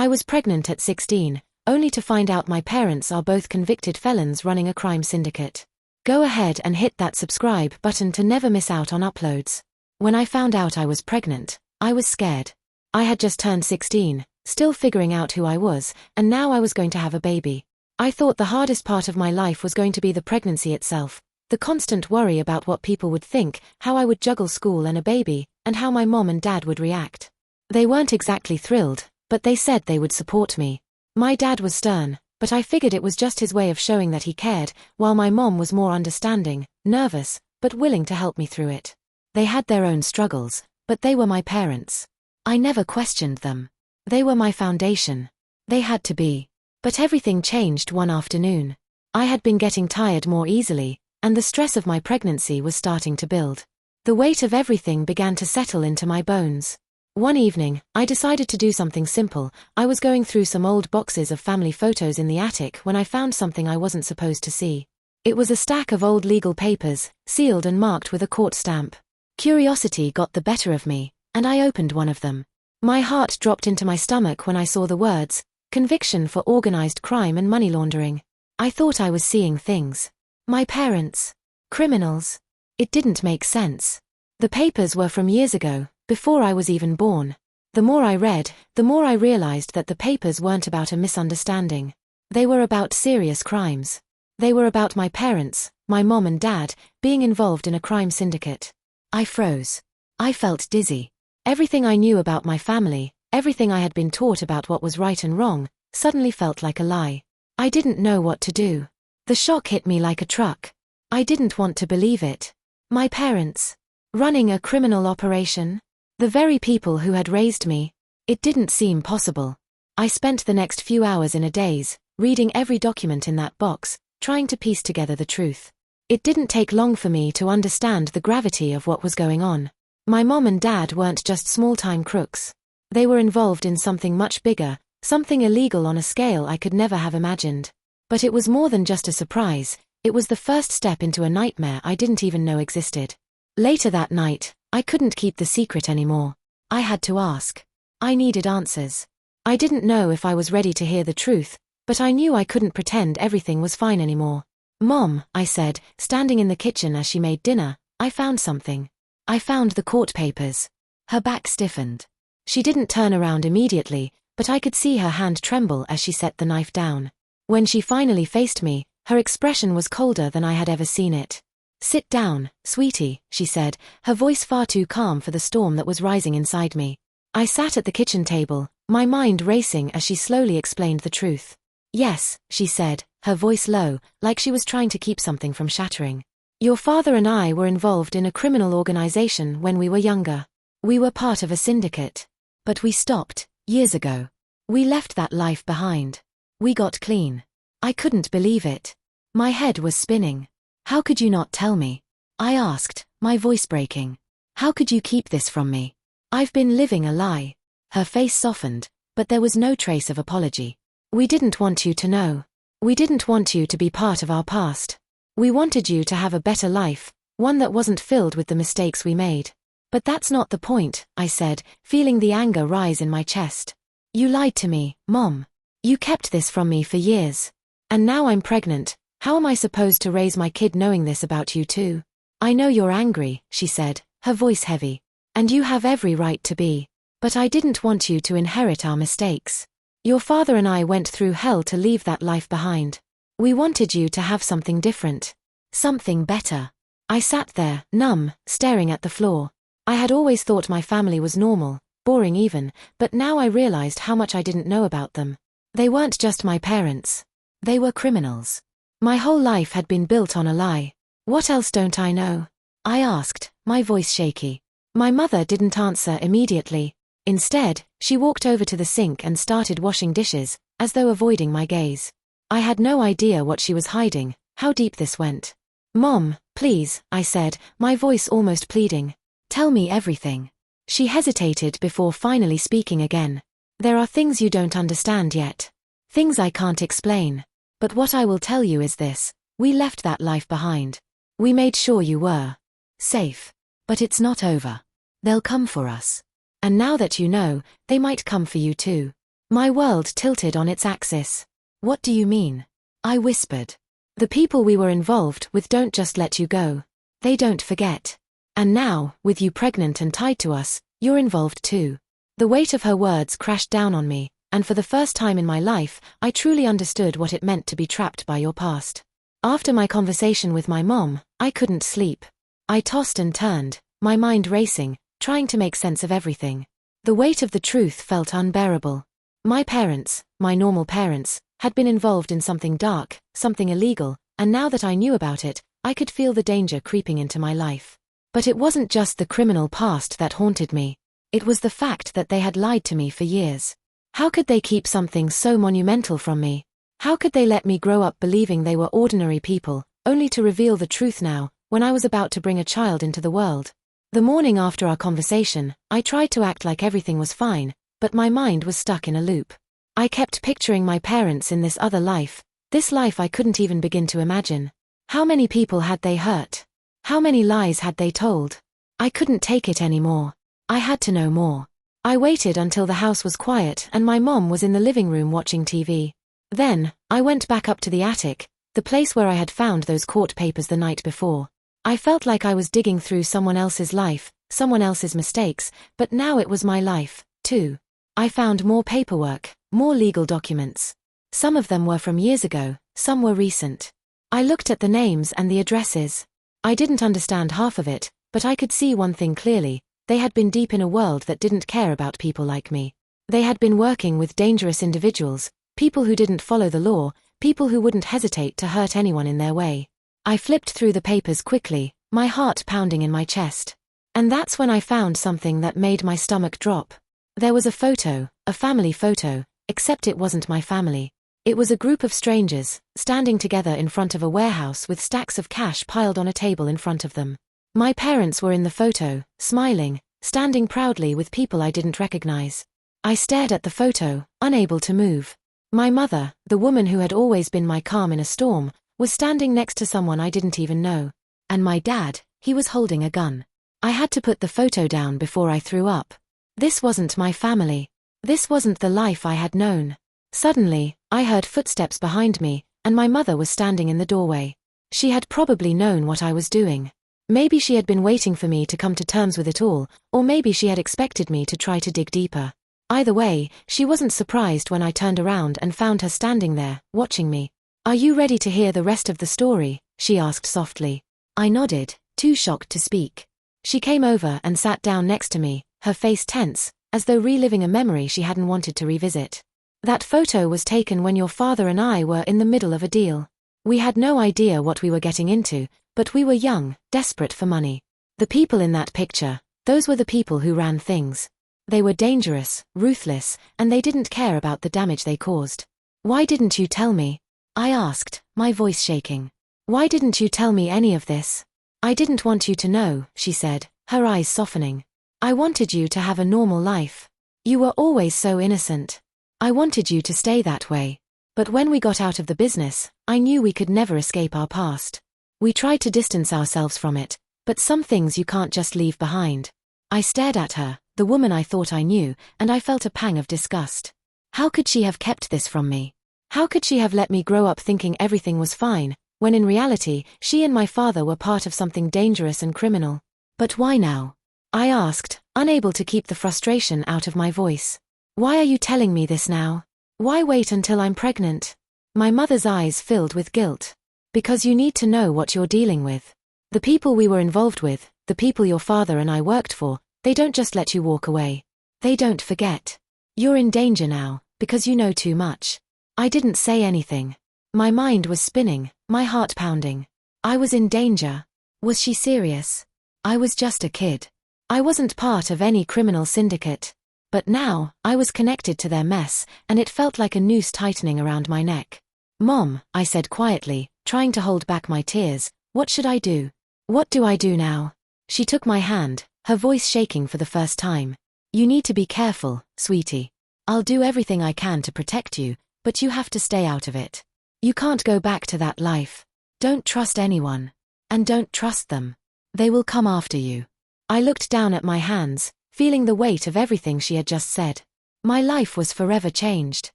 I was pregnant at 16, only to find out my parents are both convicted felons running a crime syndicate. Go ahead and hit that subscribe button to never miss out on uploads. When I found out I was pregnant, I was scared. I had just turned 16, still figuring out who I was, and now I was going to have a baby. I thought the hardest part of my life was going to be the pregnancy itself, the constant worry about what people would think, how I would juggle school and a baby, and how my mom and dad would react. They weren't exactly thrilled, but they said they would support me. My dad was stern, but I figured it was just his way of showing that he cared, while my mom was more understanding, nervous, but willing to help me through it. They had their own struggles, but they were my parents. I never questioned them. They were my foundation. They had to be. But everything changed one afternoon. I had been getting tired more easily, and the stress of my pregnancy was starting to build. The weight of everything began to settle into my bones. One evening, I decided to do something simple. I was going through some old boxes of family photos in the attic when I found something I wasn't supposed to see. It was a stack of old legal papers, sealed and marked with a court stamp. Curiosity got the better of me, and I opened one of them. My heart dropped into my stomach when I saw the words, "Conviction for organized crime and money laundering." I thought I was seeing things. My parents. Criminals. It didn't make sense. The papers were from years ago, before I was even born. The more I read, the more I realized that the papers weren't about a misunderstanding. They were about serious crimes. They were about my parents, my mom and dad, being involved in a crime syndicate. I froze. I felt dizzy. Everything I knew about my family, everything I had been taught about what was right and wrong, suddenly felt like a lie. I didn't know what to do. The shock hit me like a truck. I didn't want to believe it. My parents. Running a criminal operation? The very people who had raised me. It didn't seem possible. I spent the next few hours in a daze, reading every document in that box, trying to piece together the truth. It didn't take long for me to understand the gravity of what was going on. My mom and dad weren't just small-time crooks. They were involved in something much bigger, something illegal on a scale I could never have imagined. But it was more than just a surprise. It was the first step into a nightmare I didn't even know existed. Later that night, I couldn't keep the secret anymore. I had to ask. I needed answers. I didn't know if I was ready to hear the truth, but I knew I couldn't pretend everything was fine anymore. "Mom," I said, standing in the kitchen as she made dinner, "I found something. I found the court papers." Her back stiffened. She didn't turn around immediately, but I could see her hand tremble as she set the knife down. When she finally faced me, her expression was colder than I had ever seen it. "Sit down, sweetie," she said, her voice far too calm for the storm that was rising inside me. I sat at the kitchen table, my mind racing as she slowly explained the truth. "Yes," she said, her voice low, like she was trying to keep something from shattering. "Your father and I were involved in a criminal organization when we were younger. We were part of a syndicate. But we stopped, years ago. We left that life behind. We got clean." I couldn't believe it. My head was spinning. "How could you not tell me?" I asked, my voice breaking. "How could you keep this from me? I've been living a lie." Her face softened, but there was no trace of apology. "We didn't want you to know. We didn't want you to be part of our past. We wanted you to have a better life, one that wasn't filled with the mistakes we made." "But that's not the point," I said, feeling the anger rise in my chest. "You lied to me, Mom. You kept this from me for years. And now I'm pregnant. How am I supposed to raise my kid knowing this about you too?" "I know you're angry," she said, her voice heavy. "And you have every right to be. But I didn't want you to inherit our mistakes. Your father and I went through hell to leave that life behind. We wanted you to have something different. Something better." I sat there, numb, staring at the floor. I had always thought my family was normal, boring even, but now I realized how much I didn't know about them. They weren't just my parents. They were criminals. My whole life had been built on a lie. "What else don't I know?" I asked, my voice shaky. My mother didn't answer immediately. Instead, she walked over to the sink and started washing dishes, as though avoiding my gaze. I had no idea what she was hiding, how deep this went. "Mom, please," I said, my voice almost pleading. "Tell me everything." She hesitated before finally speaking again. "There are things you don't understand yet. Things I can't explain. But what I will tell you is this. We left that life behind. We made sure you were safe. But it's not over. They'll come for us. And now that you know, they might come for you too." My world tilted on its axis. What do you mean? I whispered. The people we were involved with don't just let you go. They don't forget. And now, with you pregnant and tied to us, you're involved too. The weight of her words crashed down on me, and for the first time in my life, I truly understood what it meant to be trapped by your past. After my conversation with my mom, I couldn't sleep. I tossed and turned, my mind racing, trying to make sense of everything. The weight of the truth felt unbearable. My parents, my normal parents, had been involved in something dark, something illegal, and now that I knew about it, I could feel the danger creeping into my life. But it wasn't just the criminal past that haunted me. It was the fact that they had lied to me for years. How could they keep something so monumental from me? How could they let me grow up believing they were ordinary people, only to reveal the truth now, when I was about to bring a child into the world? The morning after our conversation, I tried to act like everything was fine, but my mind was stuck in a loop. I kept picturing my parents in this other life, this life I couldn't even begin to imagine. How many people had they hurt? How many lies had they told? I couldn't take it anymore. I had to know more. I waited until the house was quiet and my mom was in the living room watching TV. Then, I went back up to the attic, the place where I had found those court papers the night before. I felt like I was digging through someone else's life, someone else's mistakes, but now it was my life, too. I found more paperwork, more legal documents. Some of them were from years ago, some were recent. I looked at the names and the addresses. I didn't understand half of it, but I could see one thing clearly: they had been deep in a world that didn't care about people like me. They had been working with dangerous individuals, people who didn't follow the law, people who wouldn't hesitate to hurt anyone in their way. I flipped through the papers quickly, my heart pounding in my chest. And that's when I found something that made my stomach drop. There was a photo, a family photo, except it wasn't my family. It was a group of strangers, standing together in front of a warehouse with stacks of cash piled on a table in front of them. My parents were in the photo, smiling, standing proudly with people I didn't recognize. I stared at the photo, unable to move. My mother, the woman who had always been my calm in a storm, was standing next to someone I didn't even know. And my dad, he was holding a gun. I had to put the photo down before I threw up. This wasn't my family. This wasn't the life I had known. Suddenly, I heard footsteps behind me, and my mother was standing in the doorway. She had probably known what I was doing. Maybe she had been waiting for me to come to terms with it all, or maybe she had expected me to try to dig deeper. Either way, she wasn't surprised when I turned around and found her standing there, watching me. "Are you ready to hear the rest of the story?" she asked softly. I nodded, too shocked to speak. She came over and sat down next to me, her face tense, as though reliving a memory she hadn't wanted to revisit. "That photo was taken when your father and I were in the middle of a deal. We had no idea what we were getting into, but we were young, desperate for money. The people in that picture, those were the people who ran things. They were dangerous, ruthless, and they didn't care about the damage they caused. Why didn't you tell me?" I asked, my voice shaking. "Why didn't you tell me any of this?" "I didn't want you to know," she said, her eyes softening. "I wanted you to have a normal life. You were always so innocent. I wanted you to stay that way. But when we got out of the business, I knew we could never escape our past. We tried to distance ourselves from it, but some things you can't just leave behind." I stared at her, the woman I thought I knew, and I felt a pang of disgust. How could she have kept this from me? How could she have let me grow up thinking everything was fine, when in reality, she and my father were part of something dangerous and criminal? "But why now?" I asked, unable to keep the frustration out of my voice. "Why are you telling me this now? Why wait until I'm pregnant?" My mother's eyes filled with guilt. "Because you need to know what you're dealing with. The people we were involved with, the people your father and I worked for, they don't just let you walk away. They don't forget. You're in danger now, because you know too much." I didn't say anything. My mind was spinning, my heart pounding. I was in danger. Was she serious? I was just a kid. I wasn't part of any criminal syndicate. But now, I was connected to their mess, and it felt like a noose tightening around my neck. "Mom," I said quietly, trying to hold back my tears, "what should I do? What do I do now?" She took my hand, her voice shaking for the first time. "You need to be careful, sweetie. I'll do everything I can to protect you, but you have to stay out of it. You can't go back to that life. Don't trust anyone. And don't trust them. They will come after you." I looked down at my hands, feeling the weight of everything she had just said. My life was forever changed.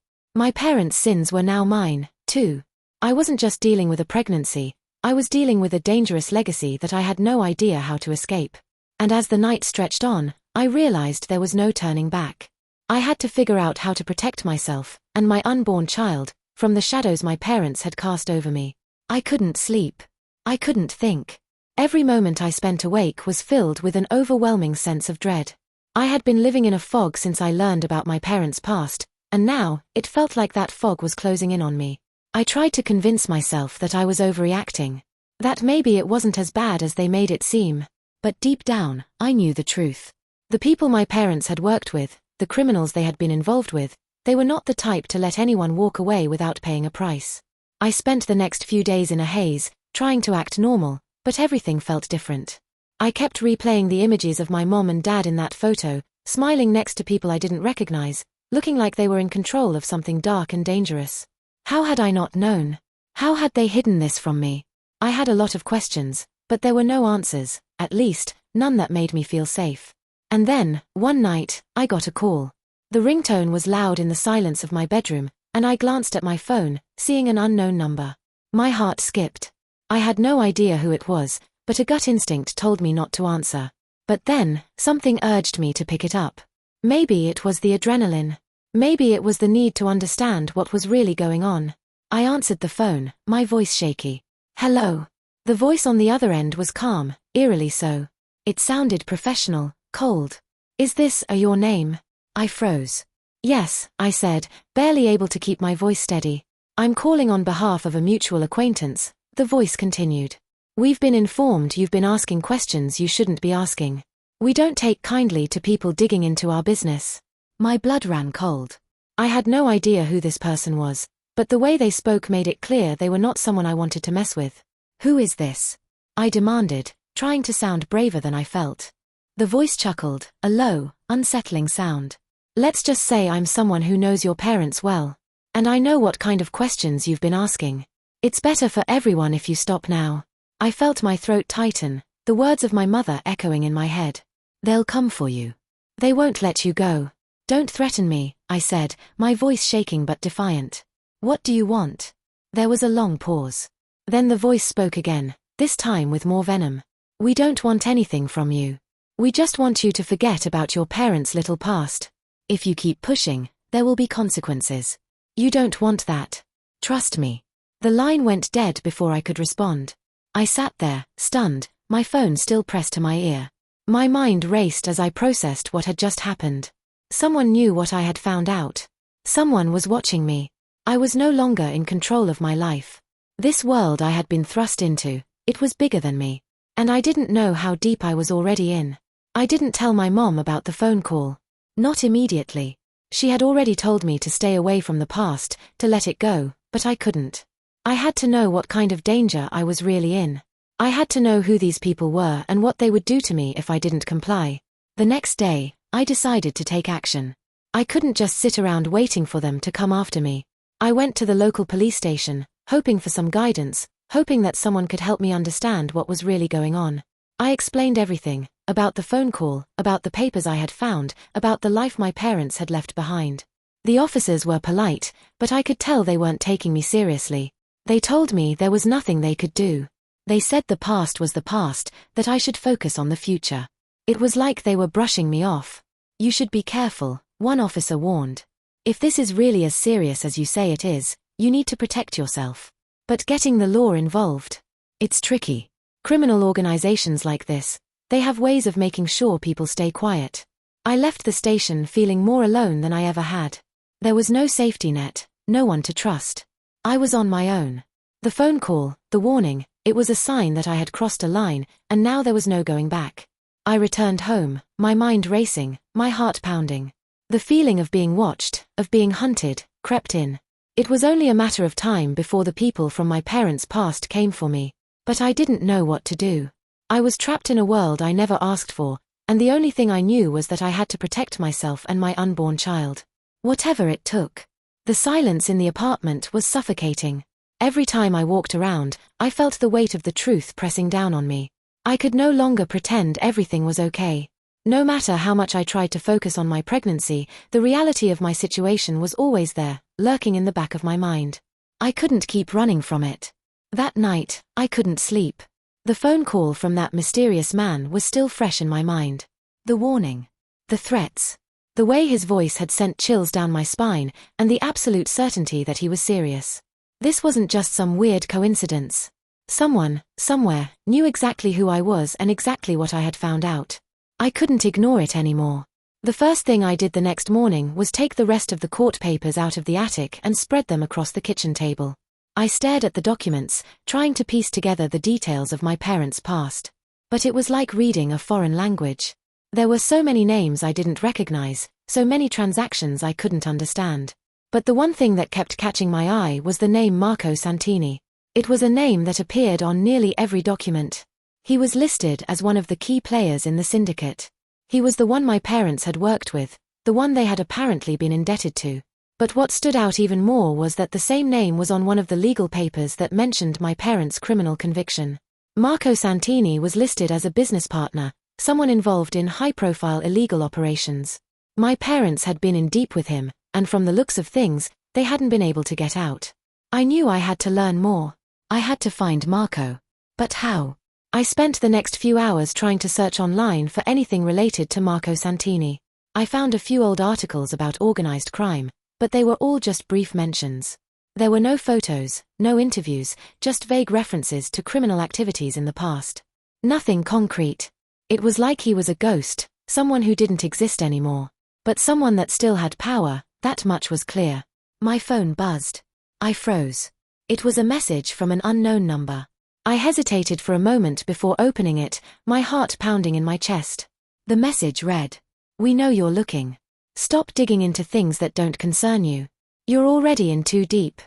My parents' sins were now mine, too. I wasn't just dealing with a pregnancy, I was dealing with a dangerous legacy that I had no idea how to escape. And as the night stretched on, I realized there was no turning back. I had to figure out how to protect myself, and my unborn child, from the shadows my parents had cast over me. I couldn't sleep. I couldn't think. Every moment I spent awake was filled with an overwhelming sense of dread. I had been living in a fog since I learned about my parents' past, and now, it felt like that fog was closing in on me. I tried to convince myself that I was overreacting. That maybe it wasn't as bad as they made it seem. But deep down, I knew the truth. The people my parents had worked with, the criminals they had been involved with, they were not the type to let anyone walk away without paying a price. I spent the next few days in a haze, trying to act normal, but everything felt different. I kept replaying the images of my mom and dad in that photo, smiling next to people I didn't recognize, looking like they were in control of something dark and dangerous. How had I not known? How had they hidden this from me? I had a lot of questions, but there were no answers, at least, none that made me feel safe. And then, one night, I got a call. The ringtone was loud in the silence of my bedroom, and I glanced at my phone, seeing an unknown number. My heart skipped. I had no idea who it was, but a gut instinct told me not to answer. But then, something urged me to pick it up. Maybe it was the adrenaline. Maybe it was the need to understand what was really going on. I answered the phone, my voice shaky. Hello. The voice on the other end was calm, eerily so. It sounded professional, cold. Is this your name? I froze. Yes, I said, barely able to keep my voice steady. I'm calling on behalf of a mutual acquaintance, the voice continued. We've been informed you've been asking questions you shouldn't be asking. We don't take kindly to people digging into our business. My blood ran cold. I had no idea who this person was, but the way they spoke made it clear they were not someone I wanted to mess with. Who is this? I demanded, trying to sound braver than I felt. The voice chuckled, a low, unsettling sound. Let's just say I'm someone who knows your parents well. And I know what kind of questions you've been asking. It's better for everyone if you stop now. I felt my throat tighten, the words of my mother echoing in my head. They'll come for you. They won't let you go. Don't threaten me, I said, my voice shaking but defiant. What do you want? There was a long pause. Then the voice spoke again, this time with more venom. We don't want anything from you. We just want you to forget about your parents' little past. If you keep pushing, there will be consequences. You don't want that. Trust me. The line went dead before I could respond. I sat there, stunned, my phone still pressed to my ear. My mind raced as I processed what had just happened. Someone knew what I had found out. Someone was watching me. I was no longer in control of my life. This world I had been thrust into, it was bigger than me. And I didn't know how deep I was already in. I didn't tell my mom about the phone call. Not immediately. She had already told me to stay away from the past, to let it go, but I couldn't. I had to know what kind of danger I was really in. I had to know who these people were and what they would do to me if I didn't comply. The next day, I decided to take action. I couldn't just sit around waiting for them to come after me. I went to the local police station, hoping for some guidance, hoping that someone could help me understand what was really going on. I explained everything, about the phone call, about the papers I had found, about the life my parents had left behind. The officers were polite, but I could tell they weren't taking me seriously. They told me there was nothing they could do. They said the past was the past, that I should focus on the future. It was like they were brushing me off. You should be careful, one officer warned. If this is really as serious as you say it is, you need to protect yourself. But getting the law involved, it's tricky. Criminal organizations like this, they have ways of making sure people stay quiet. I left the station feeling more alone than I ever had. There was no safety net, no one to trust. I was on my own. The phone call, the warning, it was a sign that I had crossed a line, and now there was no going back. I returned home, my mind racing, my heart pounding. The feeling of being watched, of being hunted, crept in. It was only a matter of time before the people from my parents' past came for me. But I didn't know what to do. I was trapped in a world I never asked for, and the only thing I knew was that I had to protect myself and my unborn child. Whatever it took. The silence in the apartment was suffocating. Every time I walked around, I felt the weight of the truth pressing down on me. I could no longer pretend everything was okay. No matter how much I tried to focus on my pregnancy, the reality of my situation was always there, lurking in the back of my mind. I couldn't keep running from it. That night, I couldn't sleep. The phone call from that mysterious man was still fresh in my mind. The warning. The threats. The way his voice had sent chills down my spine, and the absolute certainty that he was serious. This wasn't just some weird coincidence. Someone, somewhere, knew exactly who I was and exactly what I had found out. I couldn't ignore it anymore. The first thing I did the next morning was take the rest of the court papers out of the attic and spread them across the kitchen table. I stared at the documents, trying to piece together the details of my parents' past. But it was like reading a foreign language. There were so many names I didn't recognize, so many transactions I couldn't understand. But the one thing that kept catching my eye was the name Marco Santini. It was a name that appeared on nearly every document. He was listed as one of the key players in the syndicate. He was the one my parents had worked with, the one they had apparently been indebted to. But what stood out even more was that the same name was on one of the legal papers that mentioned my parents' criminal conviction. Marco Santini was listed as a business partner, someone involved in high-profile illegal operations. My parents had been in deep with him, and from the looks of things, they hadn't been able to get out. I knew I had to learn more. I had to find Marco. But how? I spent the next few hours trying to search online for anything related to Marco Santini. I found a few old articles about organized crime, but they were all just brief mentions. There were no photos, no interviews, just vague references to criminal activities in the past. Nothing concrete. It was like he was a ghost, someone who didn't exist anymore. But someone that still had power, that much was clear. My phone buzzed. I froze. It was a message from an unknown number. I hesitated for a moment before opening it, my heart pounding in my chest. The message read, "We know you're looking. Stop digging into things that don't concern you. You're already in too deep."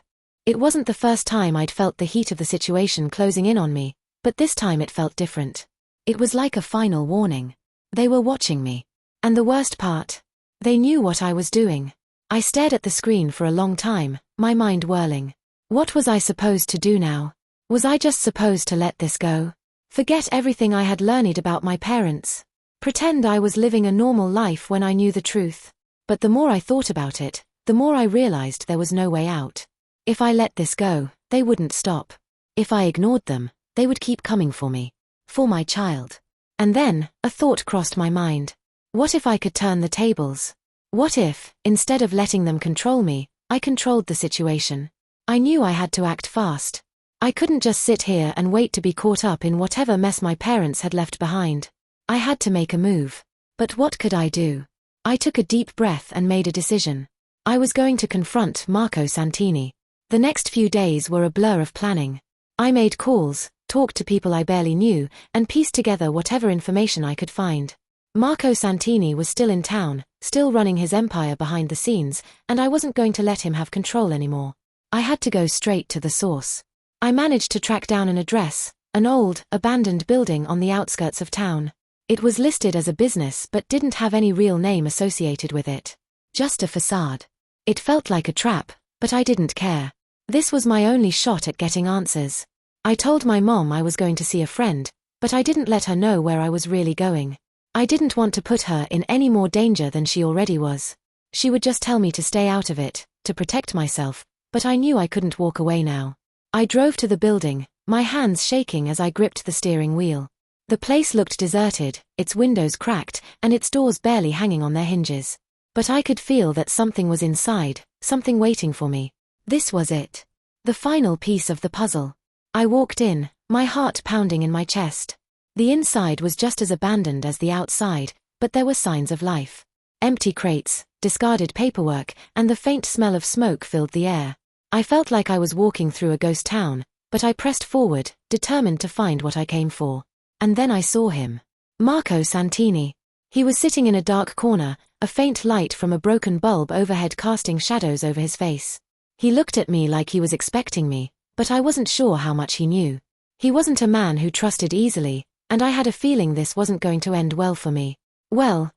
It wasn't the first time I'd felt the heat of the situation closing in on me, but this time it felt different. It was like a final warning. They were watching me. And the worst part, they knew what I was doing. I stared at the screen for a long time, my mind whirling. What was I supposed to do now? Was I just supposed to let this go? Forget everything I had learned about my parents? Pretend I was living a normal life when I knew the truth? But the more I thought about it, the more I realized there was no way out. If I let this go, they wouldn't stop. If I ignored them, they would keep coming for me. For my child. And then, a thought crossed my mind. What if I could turn the tables? What if, instead of letting them control me, I controlled the situation? I knew I had to act fast. I couldn't just sit here and wait to be caught up in whatever mess my parents had left behind. I had to make a move. But what could I do? I took a deep breath and made a decision. I was going to confront Marco Santini. The next few days were a blur of planning. I made calls, talked to people I barely knew, and pieced together whatever information I could find. Marco Santini was still in town, still running his empire behind the scenes, and I wasn't going to let him have control anymore. I had to go straight to the source. I managed to track down an address, an old, abandoned building on the outskirts of town. It was listed as a business but didn't have any real name associated with it. Just a facade. It felt like a trap, but I didn't care. This was my only shot at getting answers. I told my mom I was going to see a friend, but I didn't let her know where I was really going. I didn't want to put her in any more danger than she already was. She would just tell me to stay out of it, to protect myself, but I knew I couldn't walk away now. I drove to the building, my hands shaking as I gripped the steering wheel. The place looked deserted, its windows cracked, and its doors barely hanging on their hinges. But I could feel that something was inside, something waiting for me. This was it. The final piece of the puzzle. I walked in, my heart pounding in my chest. The inside was just as abandoned as the outside, but there were signs of life. Empty crates, discarded paperwork, and the faint smell of smoke filled the air. I felt like I was walking through a ghost town, but I pressed forward, determined to find what I came for. And then I saw him. Marco Santini. He was sitting in a dark corner, a faint light from a broken bulb overhead casting shadows over his face. He looked at me like he was expecting me, but I wasn't sure how much he knew. He wasn't a man who trusted easily, and I had a feeling this wasn't going to end well for me. Well,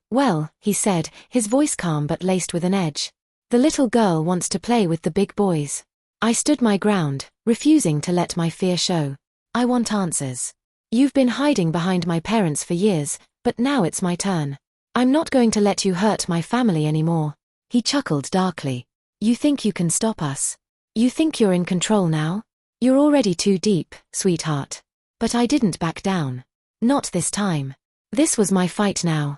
he said, his voice calm but laced with an edge. The little girl wants to play with the big boys. I stood my ground, refusing to let my fear show. I want answers. You've been hiding behind my parents for years, but now it's my turn. I'm not going to let you hurt my family anymore. He chuckled darkly. You think you can stop us? You think you're in control now? You're already too deep, sweetheart. But I didn't back down. Not this time. This was my fight now.